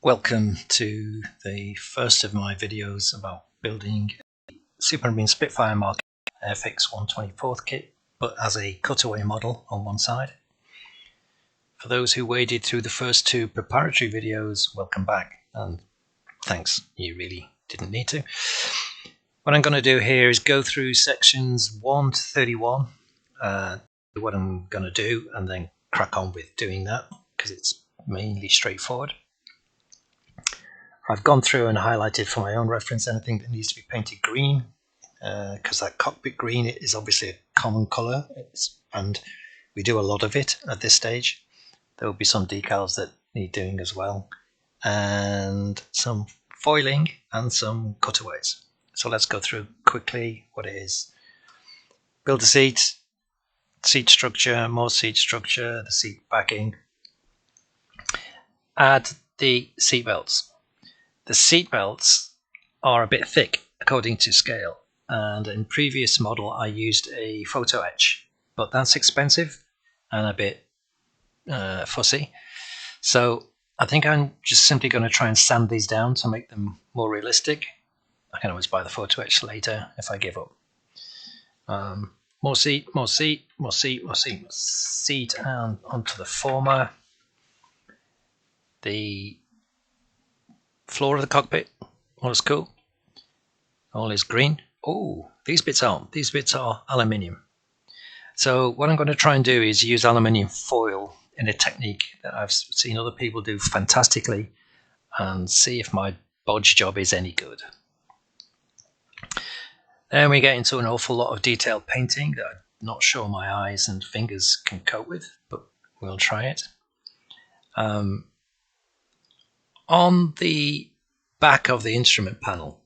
Welcome to the first of my videos about building a Supermarine Spitfire Mark Airfix 1/24 kit, but as a cutaway model on one side. For those who waded through the first two preparatory videos, welcome back, and thanks, you really didn't need to. What I'm going to do here is go through sections 1 to 31, what I'm going to do, and then crack on with doing that, because it's mainly straightforward. I've gone through and highlighted for my own reference anything that needs to be painted green, because that cockpit green is obviously a common colour, and we do a lot of it at this stage. There will be some decals that need doing as well, and some foiling and some cutaways. So let's go through quickly what it is. Build a seat, seat structure, more seat structure, the seat backing. Add the seat belts. The seat belts are a bit thick according to scale, and in previous model I used a photo etch, but that's expensive and a bit fussy. So I think I'm just simply going to try and sand these down to make them more realistic. I can always buy the photo etch later if I give up. More seat, more seat, more seat, more seat, more seat, and onto the former. The floor of the cockpit, all is cool, all is green. Oh, these bits aren't. These bits are aluminium. So what I'm going to try and do is use aluminium foil in a technique that I've seen other people do fantastically, and see if my bodge job is any good. Then we get into an awful lot of detailed painting that I'm not sure my eyes and fingers can cope with, but we'll try it. On the back of the instrument panel,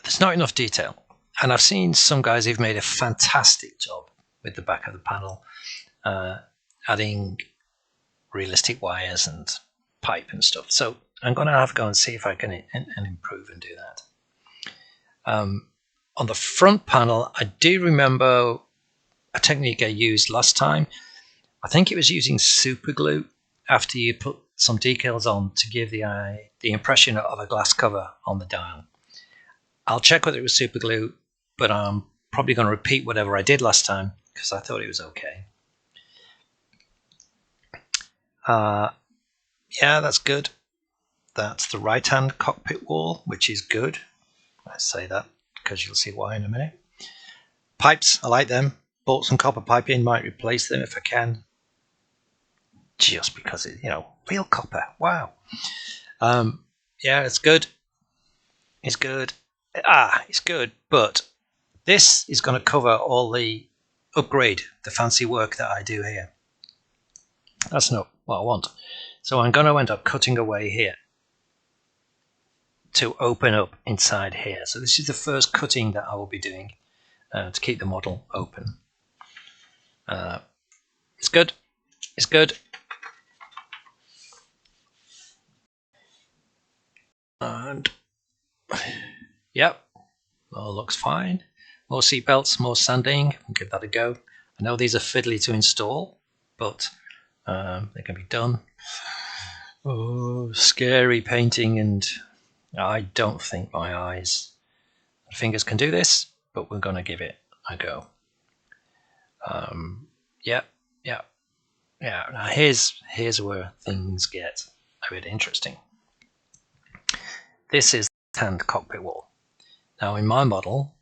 there's not enough detail, and I've seen some guys who've made a fantastic job with the back of the panel, adding realistic wires and pipe and stuff. So I'm going to have to go and see if I can improve and do that. On the front panel, I do remember a technique I used last time. I think it was using super glue after you put some decals on to give the impression of a glass cover on the dial. I'll check whether it was super glue, but I'm probably going to repeat whatever I did last time because I thought it was okay. Yeah, that's good. That's the right-hand cockpit wall, which is good. I say that because you'll see why in a minute. Pipes, I like them. Bought some copper piping, might replace them if I can. Just because it's, real copper. Wow. Yeah, it's good. It's good. It's good. But this is going to cover all the upgrade, the fancy work that I do here. That's not what I want. So I'm going to end up cutting away here to open up inside here. So this is the first cutting that I will be doing to keep the model open. It's good. It's good. And yep, all looks fine. More seat belts, more sanding. We'll give that a go. I know these are fiddly to install, but they can be done. Oh, scary painting, and I don't think my eyes and fingers can do this, but we're going to give it a go. Yeah. Now here's where things get a bit interesting. This is the hand cockpit wall. Now in my model,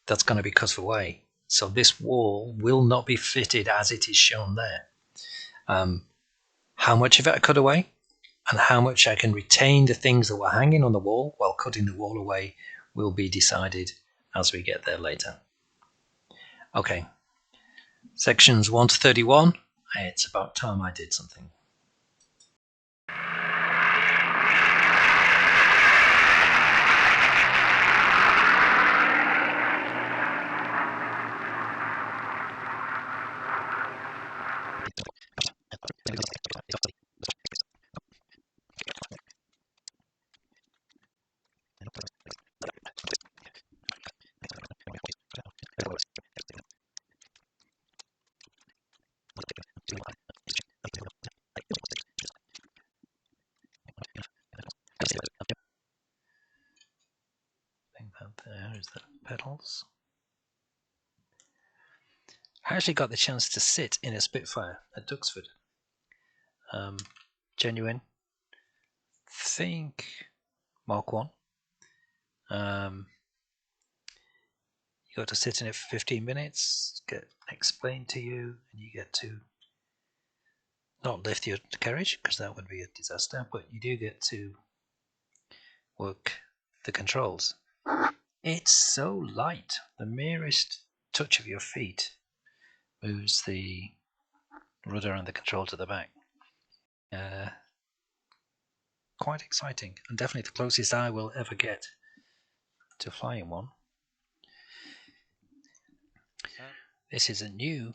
that's going to be cut away. So this wall will not be fitted as it is shown there. How much of it I cut away and how much I can retain the things that were hanging on the wall while cutting the wall away will be decided as we get there later. Okay, sections 1 to 31. It's about time I did something. think that there is the pedals. I actually got the chance to sit in a Spitfire at Duxford. Genuine. Think Mark VIII. You got to sit in it for 15 minutes, get explained to you, and you get to not lift your carriage because that would be a disaster, but you do get to work the controls. It's so light. The merest touch of your feet moves the rudder and the control to the back. Quite exciting, and definitely the closest I will ever get to flying one. This is a new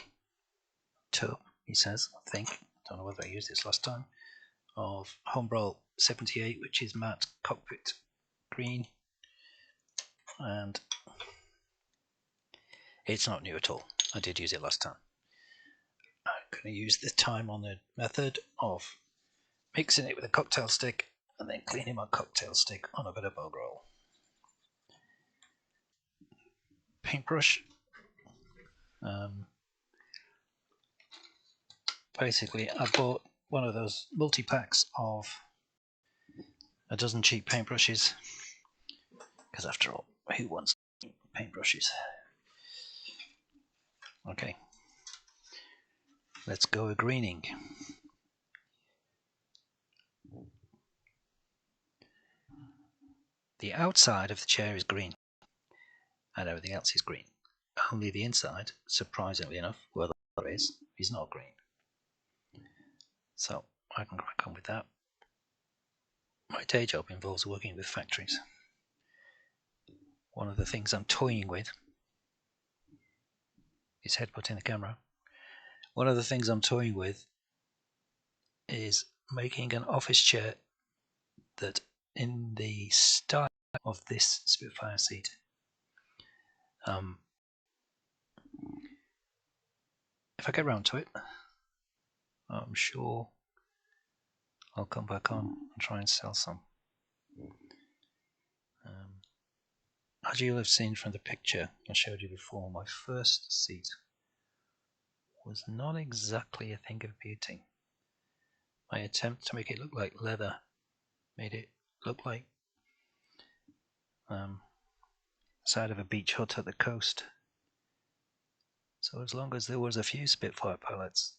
tub, he says, I think. Don't know whether I used this last time. Of Humbrol 78, which is matte cockpit green. And it's not new at all. I did use it last time. I'm going to use the time on the method of mixing it with a cocktail stick and then cleaning my cocktail stick on a bit of bog roll. Paintbrush. Basically, I bought one of those multi-packs of a dozen cheap paintbrushes, because after all, who wants paintbrushes? Okay, let's go greening. The outside of the chair is green, and everything else is green. Only the inside, surprisingly enough, where the other is not green. So I can crack on with that. My day job involves working with factories. One of the things I'm toying with is headbutting the camera. One of the things I'm toying with is making an office chair that in the style of this Spitfire seat. If I get round to it, I'm sure I'll come back on and try and sell some. As you'll have seen from the picture I showed you before, my first seat was not exactly a thing of beauty. My attempt to make it look like leather made it look like side of a beach hut at the coast. So as long as there was a few Spitfire pilots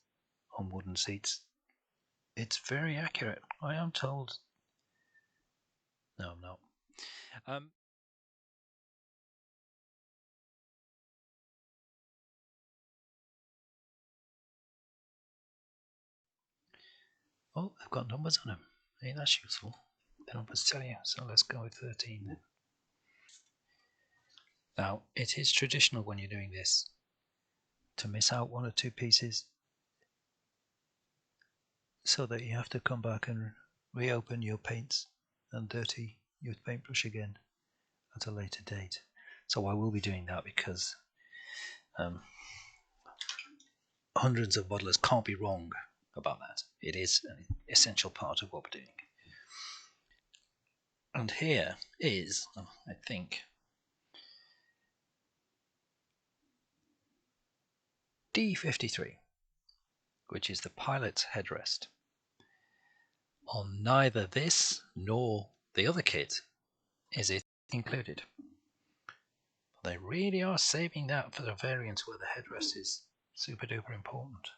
on wooden seats, it's very accurate, I am told. No, I'm not. Oh, they've got numbers on them. Hey, that's useful. The numbers tell you, so let's go with 13 then. Now, it is traditional when you're doing this to miss out one or two pieces so that you have to come back and reopen your paints and dirty your paintbrush again at a later date. So I will be doing that because hundreds of modelers can't be wrong about that. It is an essential part of what we're doing. And here is, I think, D53, which is the pilot's headrest. On neither this nor the other kit is it included. But they really are saving that for the variants where the headrest is super duper important.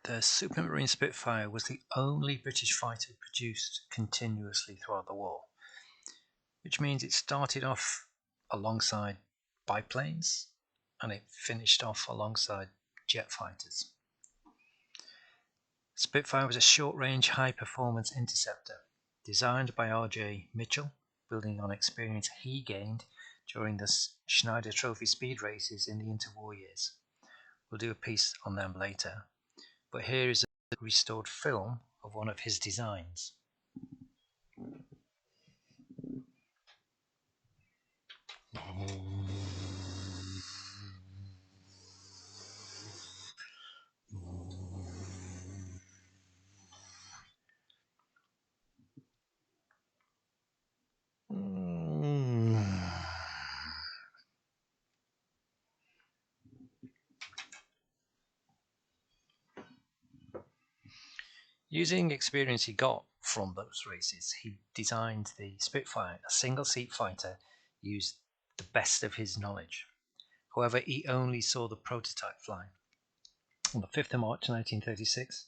The Supermarine Spitfire was the only British fighter produced continuously throughout the war, which means it started off alongside biplanes and it finished off alongside jet fighters. Spitfire was a short-range, high-performance interceptor designed by R.J. Mitchell, building on experience he gained during the Schneider Trophy speed races in the interwar years. We'll do a piece on them later, but here is a restored film of one of his designs. Using experience he got from those races, he designed the Spitfire, a single-seat fighter, used the best of his knowledge. However, he only saw the prototype fly. On the 5th of March 1936,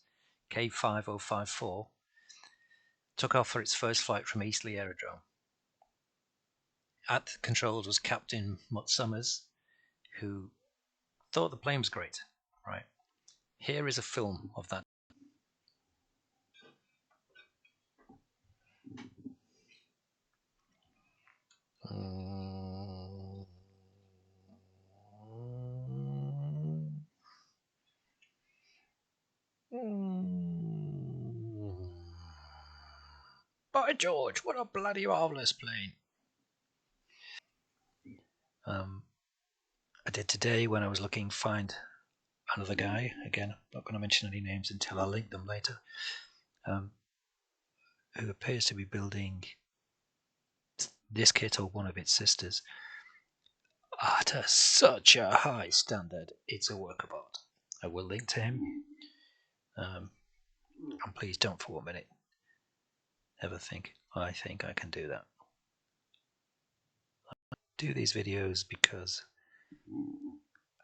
K5054 took off for its first flight from Eastleigh Aerodrome. At the controls was Captain Mutt Summers, who thought the plane was great. Right. Here is a film of that. By George, what a bloody marvellous plane. I did today when I was looking find another guy, again, I'm not going to mention any names until I link them later, who appears to be building this kit or one of its sisters at such a high standard, it's a work of art. I will link to him. And please don't for 1 minute ever think I can do that. I do these videos because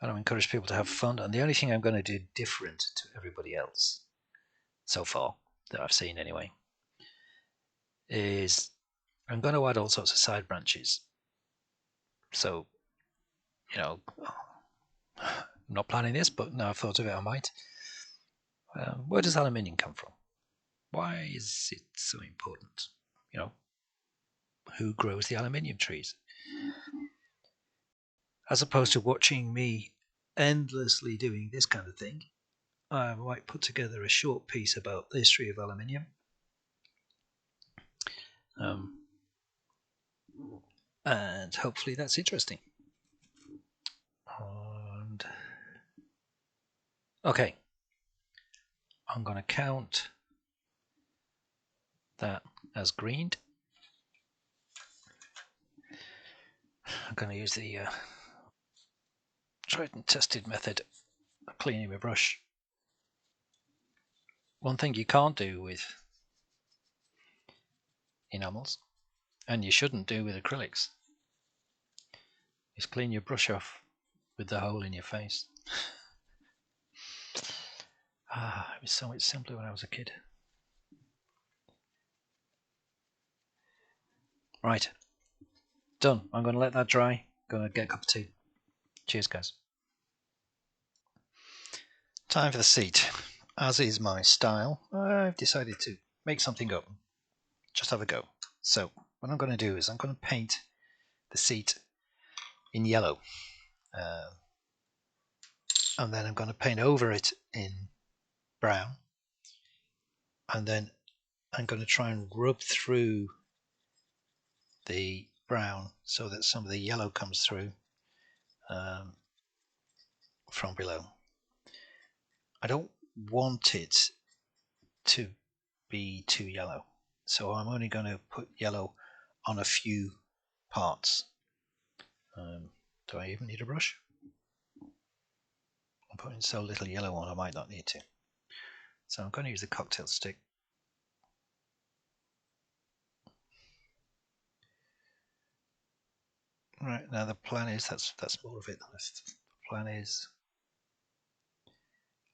I don't encourage people to have fun, and the only thing I'm going to do different to everybody else so far that I've seen anyway is I'm going to add all sorts of side branches. So, you know, I'm not planning this, but now I've thought of it, I might. Where does aluminium come from? Why is it so important? You know, who grows the aluminium trees? As opposed to watching me endlessly doing this kind of thing, I might put together a short piece about the history of aluminium. And hopefully that's interesting. And okay, I'm going to count that as greened. I'm going to use the tried and tested method of cleaning my brush. One thing you can't do with enamels, and you shouldn't do with acrylics, is clean your brush off with the hole in your face. It was so much simpler when I was a kid. Right, done. I'm going to let that dry. Going to get a cup of tea. Cheers, guys. Time for the seat. As is my style, I've decided to make something up. Just have a go. So what I'm going to do is I'm going to paint the seat in yellow. And then I'm going to paint over it in brown. And then I'm going to try and rub through the brown so that some of the yellow comes through from below. I don't want it to be too yellow, so I'm only going to put yellow on a few parts. Do I even need a brush? I'm putting so little yellow on I might not need to. So I'm going to use the cocktail stick. Right, now the plan is, that's more of it than this. The plan is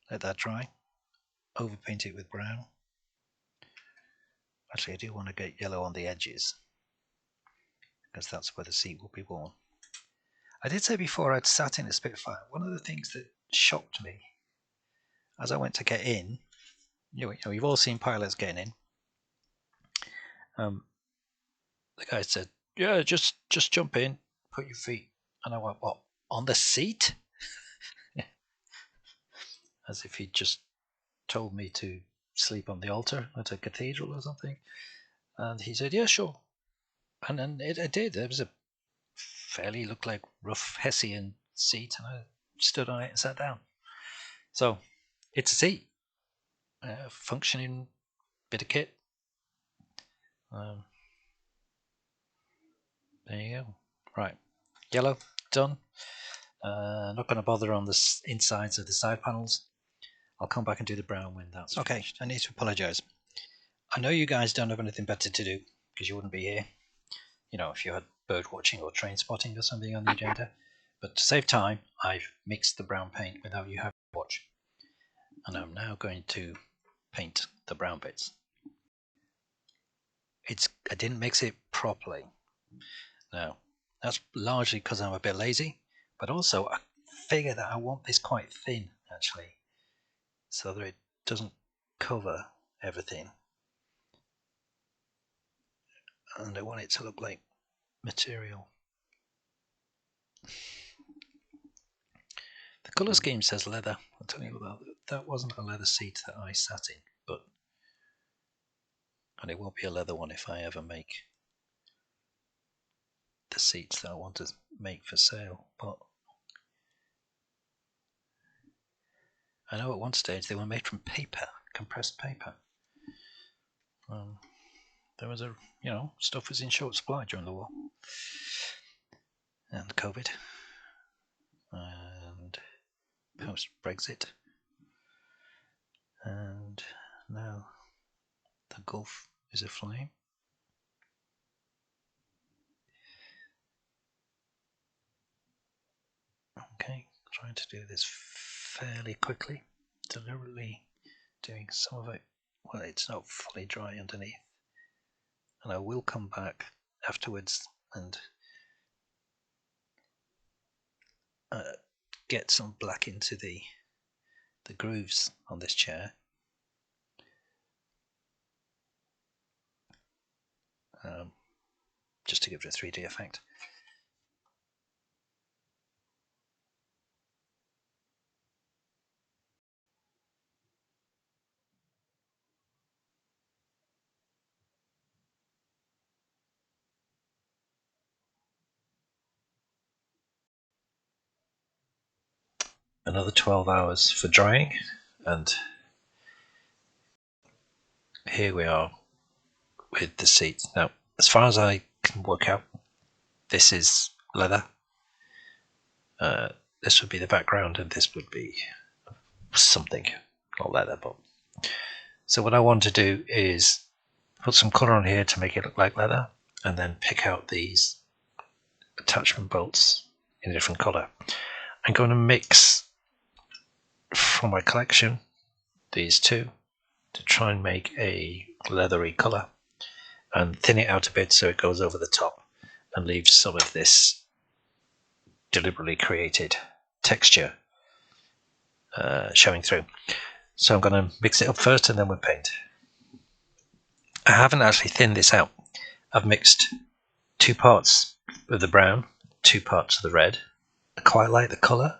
let that dry, overpaint it with brown. Actually, I do want to get yellow on the edges because that's where the seat will be worn. I did say before I'd sat in a Spitfire. One of the things that shocked me as I went to get in, you know, you've all seen pilots getting in. The guy said, "Yeah, just jump in, put your feet," and I went, "What, on the seat?" As if he'd just told me to sleep on the altar at a cathedral or something. And he said, "Yeah, sure." And then it did. There was a fairly looked like rough Hessian seat, and I stood on it and sat down. So it's a seat, functioning bit of kit. There you go. Right, yellow done. Not going to bother on the insides of the side panels. I'll come back and do the brown when that's okay. finished. I need to apologise. I know you guys don't have anything better to do because you wouldn't be here. You know, if you had bird watching or train spotting or something on the agenda. But to save time, I've mixed the brown paint without you having to watch. And I'm now going to paint the brown bits. I didn't mix it properly. Now, that's largely because I'm a bit lazy, but also I figure that I want this quite thin, actually, so that it doesn't cover everything. And I want it to look like material. The colour scheme says leather. I'll tell you what, that wasn't a leather seat that I sat in, and it won't be a leather one if I ever make the seats that I want to make for sale. But I know at one stage they were made from paper, compressed paper. There was stuff was in short supply during the war and COVID and post-Brexit, and now the Gulf is aflame. Okay, trying to do this fairly quickly, deliberately doing some of it. Well, it's not fully dry underneath, and I will come back afterwards and get some black into the grooves on this chair. Just to give it a 3D effect. Another 12 hours for drying, and here we are with the seats. Now, as far as I can work out, this is leather. This would be the background, and this would be something, not leather. But so what I want to do is put some colour on here to make it look like leather, and then pick out these attachment bolts in a different colour. I'm going to mix from my collection these two to try and make a leathery colour and thin it out a bit so it goes over the top and leaves some of this deliberately created texture showing through. So I'm going to mix it up first and then we'll paint. I haven't actually thinned this out. I've mixed 2 parts of the brown, 2 parts of the red. I quite like the colour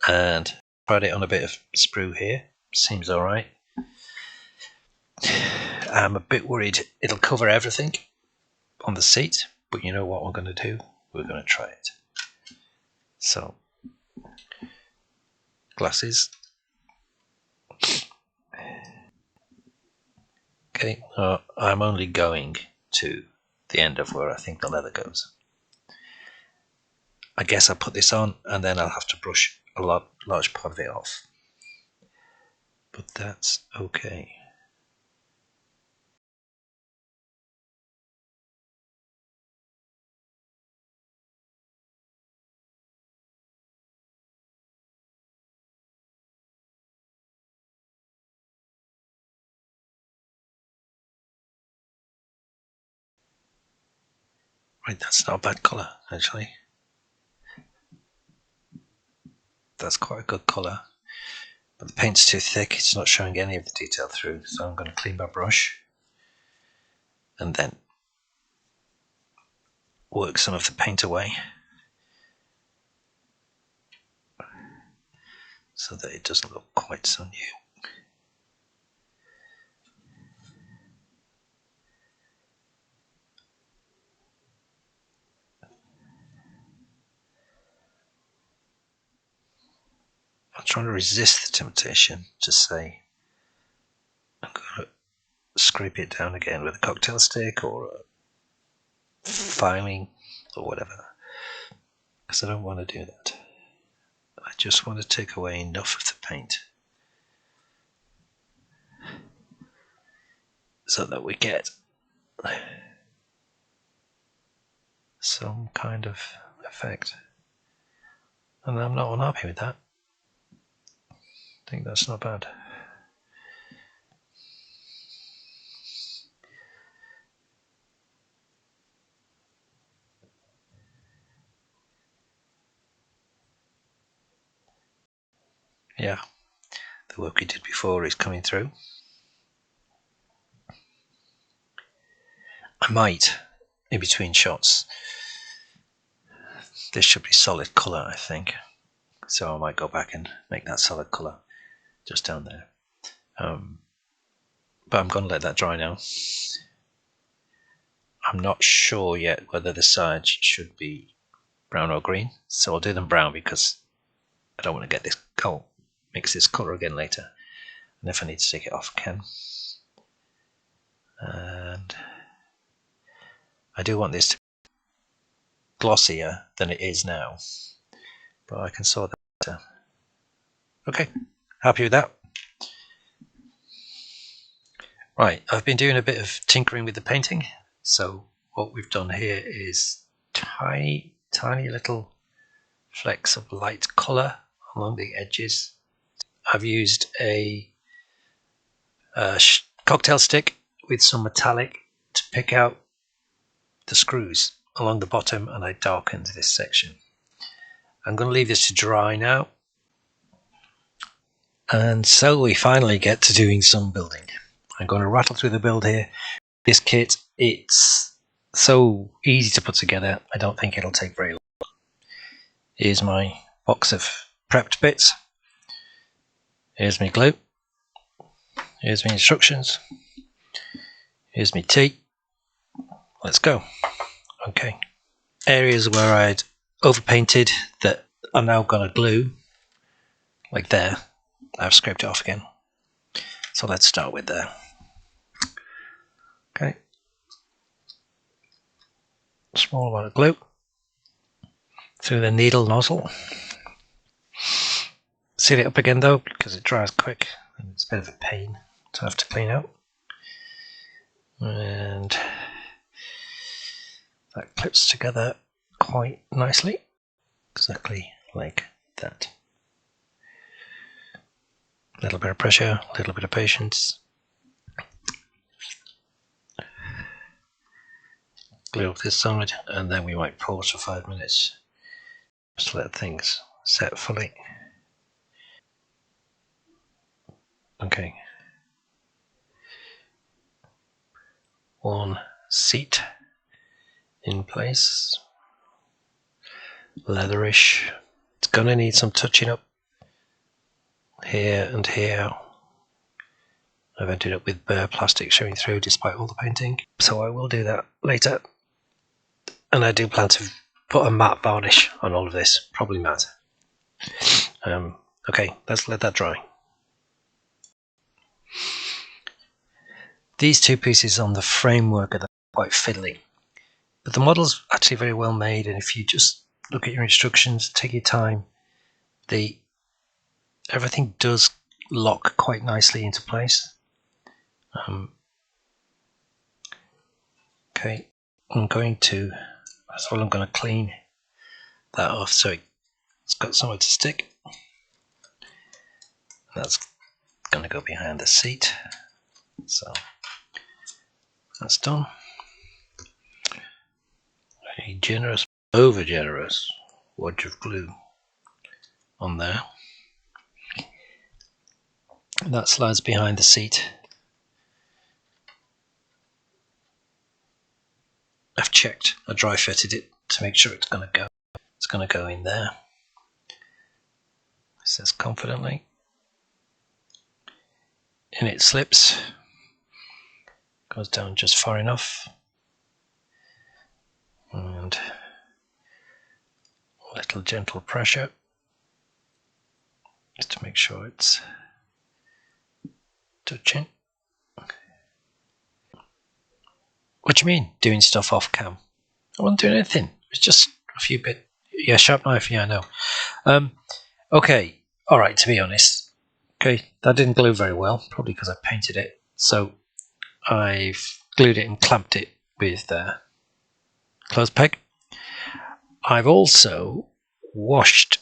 and tried it on a bit of sprue here. Seems alright. I'm a bit worried it'll cover everything on the seat, but you know what we're going to do? We're going to try it. So, glasses. Okay, I'm only going to the end of where I think the leather goes. I guess I'll put this on and then I'll have to brush a large part of it off. But that's okay. Right, that's not a bad colour, actually. That's quite a good colour. But the paint's too thick, it's not showing any of the detail through, so I'm going to clean my brush and then work some of the paint away so that it doesn't look quite so new. I'm trying to resist the temptation to say I'm going to scrape it down again with a cocktail stick or a filing or whatever, because I don't want to do that. I just want to take away enough of the paint so that we get some kind of effect. And I'm not unhappy with that. I think that's not bad. Yeah, the work we did before is coming through. I might, in between shots, this should be solid colour, I think. So I might go back and make that solid colour just down there. But I'm going to let that dry now. I'm not sure yet whether the sides should be brown or green, so I'll do them brown because I don't want to get this mix this colour again later. And if I need to take it off, I can. And I do want this to be glossier than it is now, but I can sort that out. Okay, happy with that. Right, I've been doing a bit of tinkering with the painting. So what we've done here is tiny little flecks of light colour along the edges. I've used a cocktail stick with some metallic to pick out the screws along the bottom, and I darkened this section. I'm going to leave this to dry now. And so we finally get to doing some building. I'm going to rattle through the build here. This kit, it's so easy to put together, I don't think it'll take very long. Here's my box of prepped bits. Here's my glue. Here's my instructions. Here's my tea. Let's go. Okay. Areas where I'd overpainted that I'm now going to glue, like there. I've scraped it off again. So let's start with there. Okay. Small amount of glue through the needle nozzle. Seal it up again though, because it dries quick and it's a bit of a pain to have to clean out. And that clips together quite nicely, exactly like that. A little bit of pressure, a little bit of patience. Glue up this side, and then we might pause for 5 minutes just to let things set fully. Okay. One seat in place. Leatherish. It's gonna need some touching up here and here. I've ended up with bare plastic showing through despite all the painting, so I will do that later. And I do plan to put a matte varnish on all of this, probably matte. Okay, let's let that dry. These two pieces on the framework are quite fiddly, but the model's actually very well made, and if you just look at your instructions, take your time, everything does lock quite nicely into place. Okay, I'm going to clean that off so it's got somewhere to stick. That's going to go behind the seat, so that's done. A generous, over generous wad of glue on there. That slides behind the seat. I've checked, I dry fitted it to make sure it's going to go. It's going to go in there. It says confidently. And it slips. Goes down just far enough. And a little gentle pressure just to make sure it's touching. What do you mean, doing stuff off cam? I wasn't doing anything. It was just a few bit. Yeah, sharp knife. Yeah, I know. Okay. All right. To be honest, okay, that didn't glue very well, probably because I painted it. So I've glued it and clamped it with clothes peg. I've also washed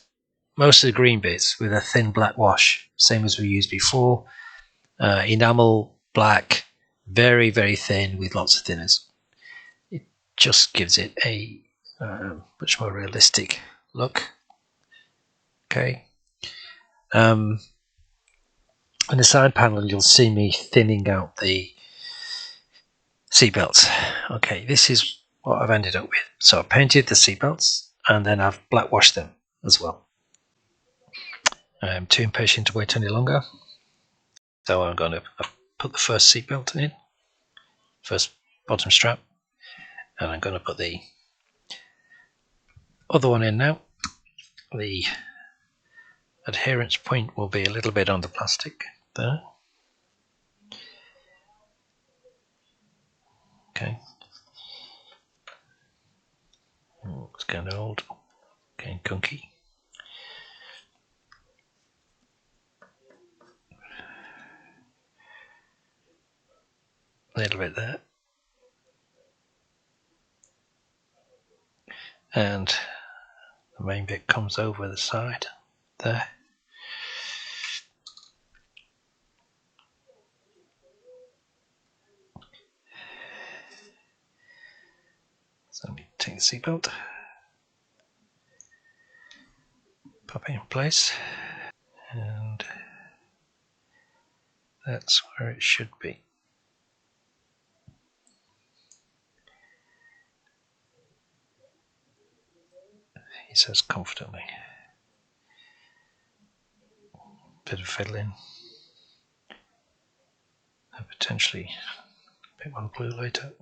most of the green bits with a thin black wash, same as we used before. Enamel black, very, very thin with lots of thinners. It just gives it a much more realistic look. Okay. On the side panel, you'll see me thinning out the seatbelts. Okay, this is what I've ended up with. So I've painted the seatbelts and then I've black washed them as well. I'm too impatient to wait any longer. So I'm going to put the first seatbelt in, first bottom strap, and I'm going to put the other one in now. The adherence point will be a little bit on the plastic there. Okay. Oh, it's getting old, getting gunky. A little bit there. And the main bit comes over the side there. So let me take the seatbelt, pop it in place, and that's where it should be. He says comfortably. Bit of fiddling, and potentially a bit more glue later.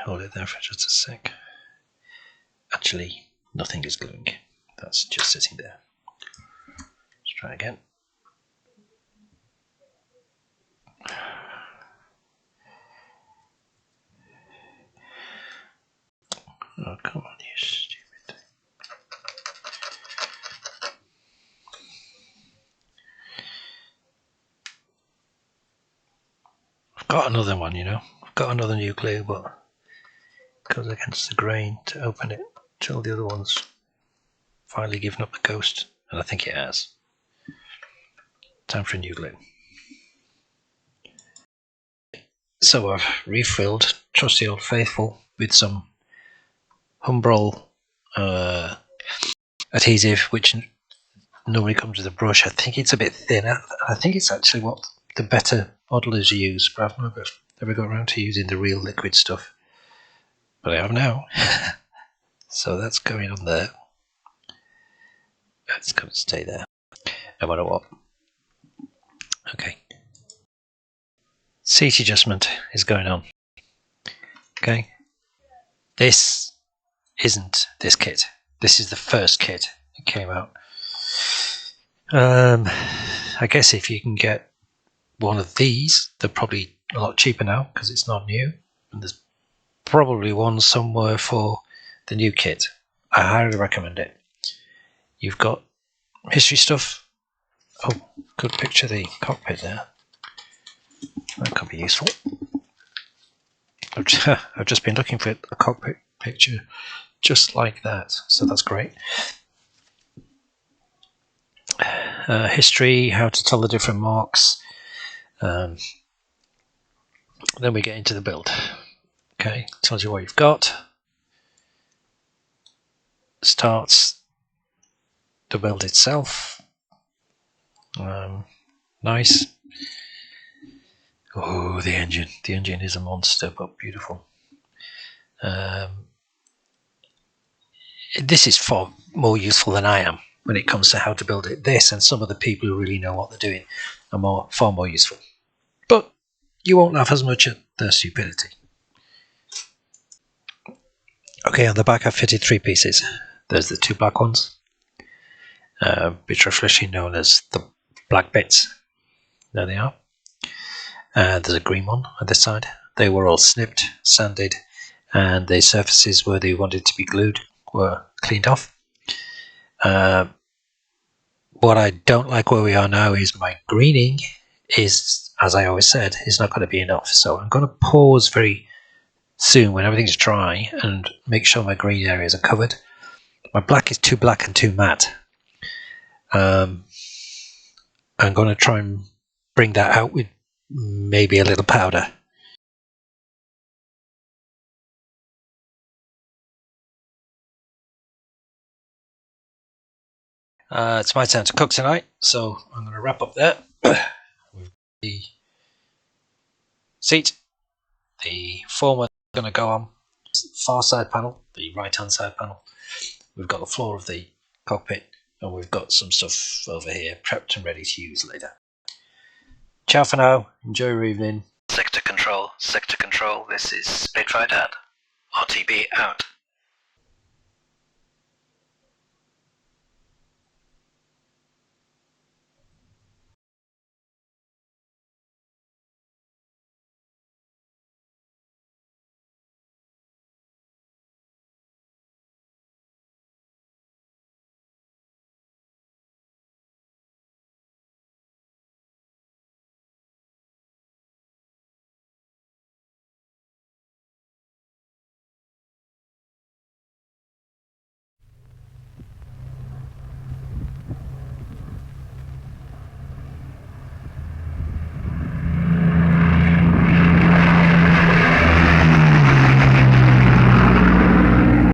Hold it there for just a sec. Actually, nothing is gluing. That's just sitting there. Let's try again. Oh, come on, you stupid thing. I've got another one, you know. I've got another new glue, but it goes against the grain to open it till the other one's finally given up the ghost, and I think it has. Time for a new glue. So I've refilled trusty old faithful with some Humbrol adhesive, which normally comes with a brush. I think it's a bit thinner. I think it's actually what the better modelers use, but I've never got around to using the real liquid stuff. But I have now. So that's going on there. That's going to stay there, no matter what. Okay. Seat adjustment is going on. Okay. This isn't this kit. This is the first kit that came out. I guess if you can get one of these, they're probably a lot cheaper now because it's not new. And there's probably one somewhere for the new kit. I highly recommend it. You've got history stuff. Oh, good picture of the cockpit there. That could be useful. I've just been looking for a cockpit picture just like that, so that's great. History, how to tell the different marks. Then we get into the build. Okay, tells you what you've got. Starts the build itself. Nice. Oh, the engine. The engine is a monster, but beautiful. This is far more useful than I am when it comes to how to build it. This and some of the people who really know what they're doing are far more useful. But you won't laugh as much at their stupidity. Okay, on the back I've fitted 3 pieces. There's the 2 black ones, which are officially known as the black bits. There they are. There's a green one on this side. They were all snipped, sanded, and the surfaces where they wanted to be glued were cleaned off. What I don't like where we are now is my greening is, as I always said, is not going to be enough. So I'm going to pause very soon when everything's dry and make sure my green areas are covered. My black is too black and too matte. I'm going to try and bring that out with maybe a little powder. It's my turn to cook tonight, so I'm going to wrap up there. With the seat, the former is going to go on the far side panel, the right hand side panel. We've got the floor of the cockpit, and we've got some stuff over here prepped and ready to use later. Ciao for now, enjoy your evening. Sector control, this is Spitfire Dad. RTB out.